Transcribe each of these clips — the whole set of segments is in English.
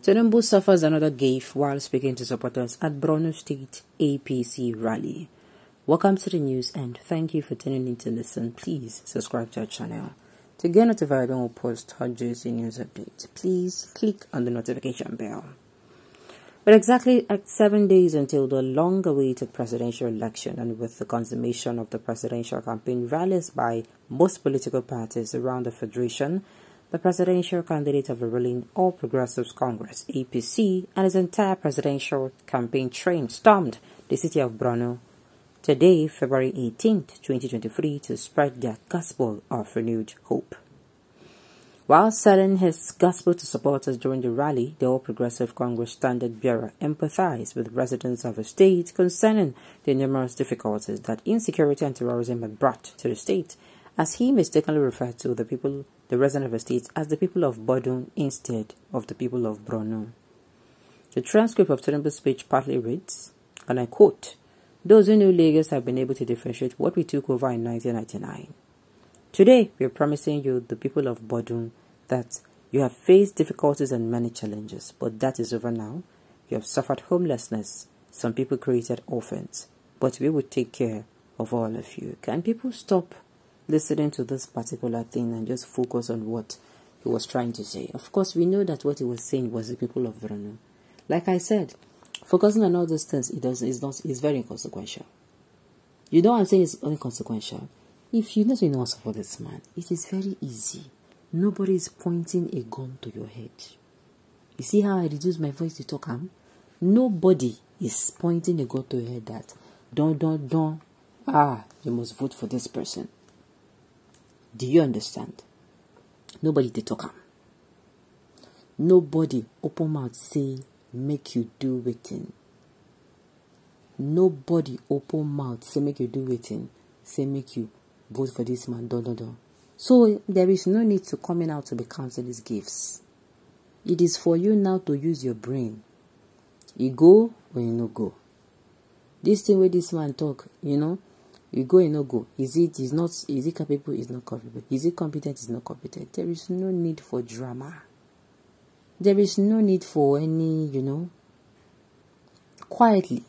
Tinubu suffers another gaffe while speaking to supporters at Borno State APC rally. Welcome to the news and thank you for tuning in to listen. Please subscribe to our channel. To get notified when we post hot juicy news updates, please click on the notification bell. With exactly 7 days until the long-awaited presidential election and with the consummation of the presidential campaign rallies by most political parties around the federation, the presidential candidate of the ruling All Progressives Congress, APC, and his entire presidential campaign train stormed the city of Borno today, February 18th, 2023, to spread their gospel of renewed hope. While selling his gospel to supporters during the rally, the All Progressive Congress standard bearer empathized with residents of the state concerning the numerous difficulties that insecurity and terrorism had brought to the state, as he mistakenly referred to the residents of the state as the people of Borno instead of the people of Borno. The transcript of Tinubu's speech partly reads, and I quote, "Those who knew Lagos have been able to differentiate what we took over in 1999. Today, we are promising you, the people of Borno, that you have faced difficulties and many challenges, but that is over now. You have suffered homelessness. Some people created orphans, but we will take care of all of you." Can people stop listening to this particular thing and just focus on what he was trying to say? Of course, we know that what he was saying was the people of Borno. Like I said, focusing on all those things, it's very inconsequential. You know what I'm saying? It's inconsequential. If you know you want to support this man, it is very easy. Nobody is pointing a gun to your head. You see how I reduce my voice to talk? Nobody is pointing a gun to your head that you must vote for this person. Do you understand? Nobody to talk. Nobody open mouth say make you do waiting. Nobody open mouth say make you do waiting. Say make you vote for this man. So there is no need to coming out to be counting these gifts. It is for you now to use your brain. You go or you no go. This thing where this man talk, you go and no go. Is he capable? Is not capable. Is he competent? Is not competent. There is no need for drama. There is no need for any, quietly.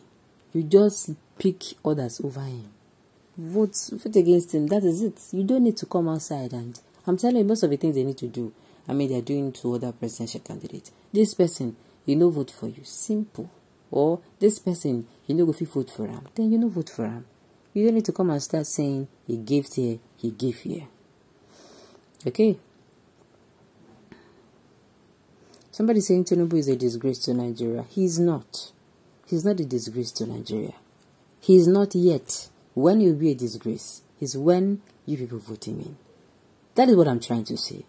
You just pick others over him. Vote against him. That is it. You don't need to come outside, and I'm telling you, most of the things they need to do, they're doing to other presidential candidates. This person, vote for you. Simple. Or this person, go fit vote for him. Then vote for him. You don't need to come and start saying he gave here, he gave here. Okay. Somebody saying Tinubu is a disgrace to Nigeria. He's not. He's not a disgrace to Nigeria. He is not yet. When he'll be a disgrace is when you people vote him in. That is what I'm trying to say.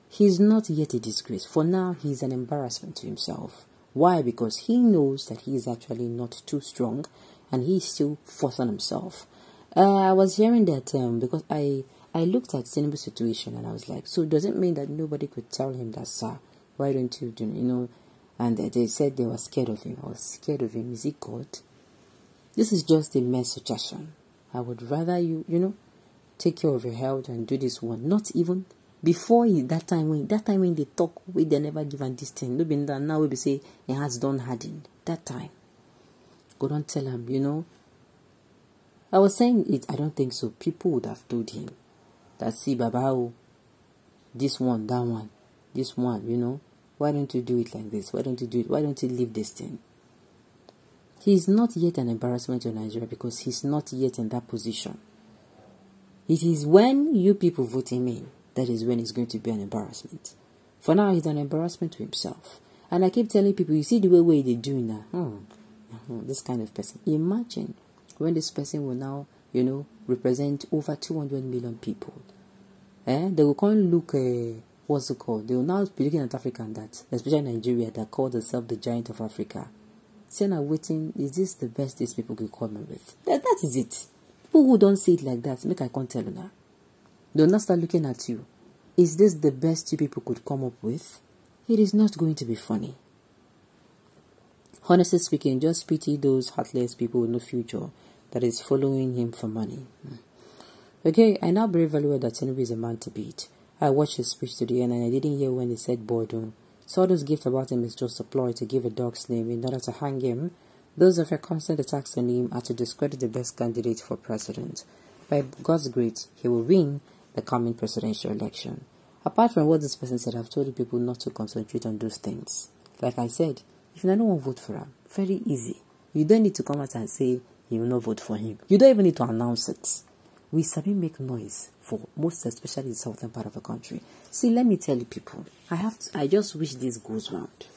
He's not yet a disgrace. For now, he's an embarrassment to himself. Why? Because he knows that he is actually not too strong and he's still forcing himself. I was hearing that because I looked at Tinubu's situation and I was like, so does it mean that nobody could tell him that, sir, why don't you do, and they said they were scared of him. I was scared of him. Is he God? This is just a mere suggestion. I would rather you, take care of your health and do this one. Not even before that time when they talk, they never give and this thing. No be that now we say he has done hardened. That time. Go don't tell him, I was saying it, I don't think so. People would have told him that, see, Baba, this one, that one, this one, why don't you do it like this? Why don't you do it? Why don't you leave this thing? He is not yet an embarrassment to Nigeria because he's not yet in that position. It is when you people vote him in, that is when he's going to be an embarrassment. For now, he's an embarrassment to himself. And I keep telling people, you see the way they do now, this kind of person. Imagine when this person will now, represent over 200 million people. They will come and look, what's it called? They will now be looking at Africa and that, especially Nigeria, that call themselves the giant of Africa. Saying and waiting, is this the best these people could come up with? That is it. People who don't see it like that, make I can't tell you now. They'll not start looking at you. Is this the best you people could come up with? It is not going to be funny. Honestly speaking, just pity those heartless people with no future that is following him for money. Okay, I now very well that Tinubu is a man to beat. I watched his speech today and I didn't hear when he said Borno. So all those gifts about him is just a ploy to give a dog's name in order to hang him. Those of your constant attacks on him are to discredit the best candidate for president. By God's grace, he will win the coming presidential election. Apart from what this person said, I've told people not to concentrate on those things. Like I said, if you don't want to vote for him, very easy. You don't need to come out and say you will not vote for him. You don't even need to announce it. We sabi make noise for most, especially the southern part of the country. See, let me tell you people, I just wish this goes round.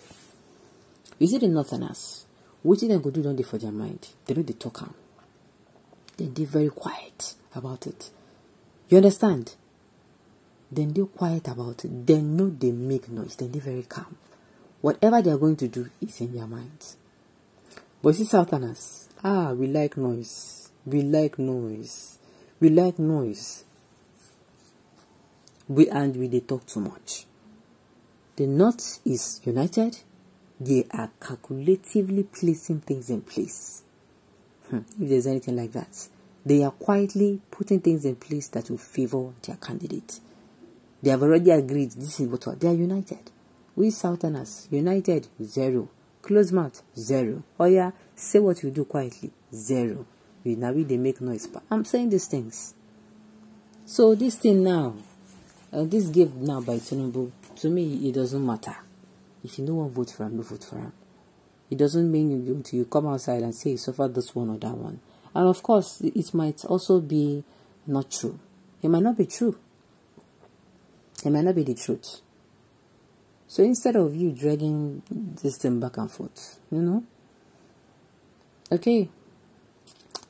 You see the northerners, what they go do don't they for their mind? They know they talk am. Then they very quiet about it. You understand? Then they're quiet about it. They know they make noise. Then they're very calm. Whatever they are going to do is in their minds. But see southerners, we like noise. We like noise. We like noise. We they talk too much. The North is united. They are calculatively placing things in place. If there's anything like that. They are quietly putting things in place that will favor their candidate. They have already agreed. This is what they are united. We Southerners, united, 0. Close mouth, 0. Oh yeah, say what you do quietly, 0. Now they make noise. But I'm saying these things. So this thing now, this gift now by Tinubu, to me, it doesn't matter. If you don't want to vote for him, don't vote for him. It doesn't mean you come outside and say you suffer this one or that one. And of course, it might also be not true. It might not be true. It might not be the truth. So instead of you dragging this thing back and forth, okay.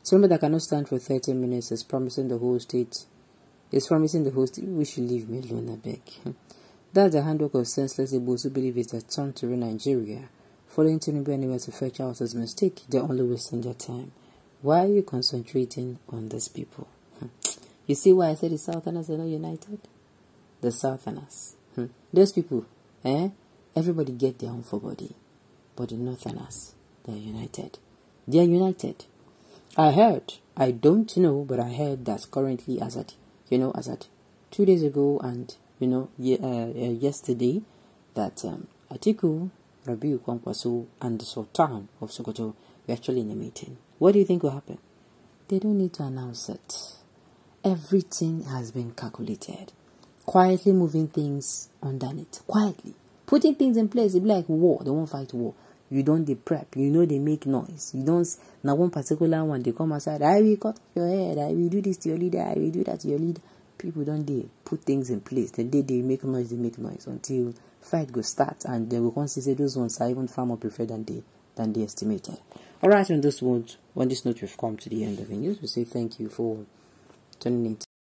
Somebody that cannot stand for 30 minutes is promising the whole state. We should leave me alone, I beg. That's the handwork of senseless Igbos who believe it's a turn to rule Nigeria. Following Tinubu anywhere to fetch out his mistake, they're only wasting their time. Why are you concentrating on these people? You see why I said the Southerners are not united? The Southerners. Those people, everybody get their own for body. But the Northerners, they're united. They're united. I don't know, but I heard that currently as at 2 days ago and, yesterday, that Atiku, Rabiu Kwankwaso, and the Sultan of Sokoto were actually in a meeting. What do you think will happen? They don't need to announce it. Everything has been calculated. Quietly moving things underneath. Quietly. Putting things in place. It'll be like war. They won't fight war. You don't they prep. They make noise. You don't. Now one particular one, they come outside. I will cut your head. I will do this to your leader. I will do that to your leader. People don't they put things in place. The day they make noise until fight go start. And they will consider those ones are even far more preferred than they estimated. Alright, on this note, we've come to the end of the news. We say thank you for tuning in.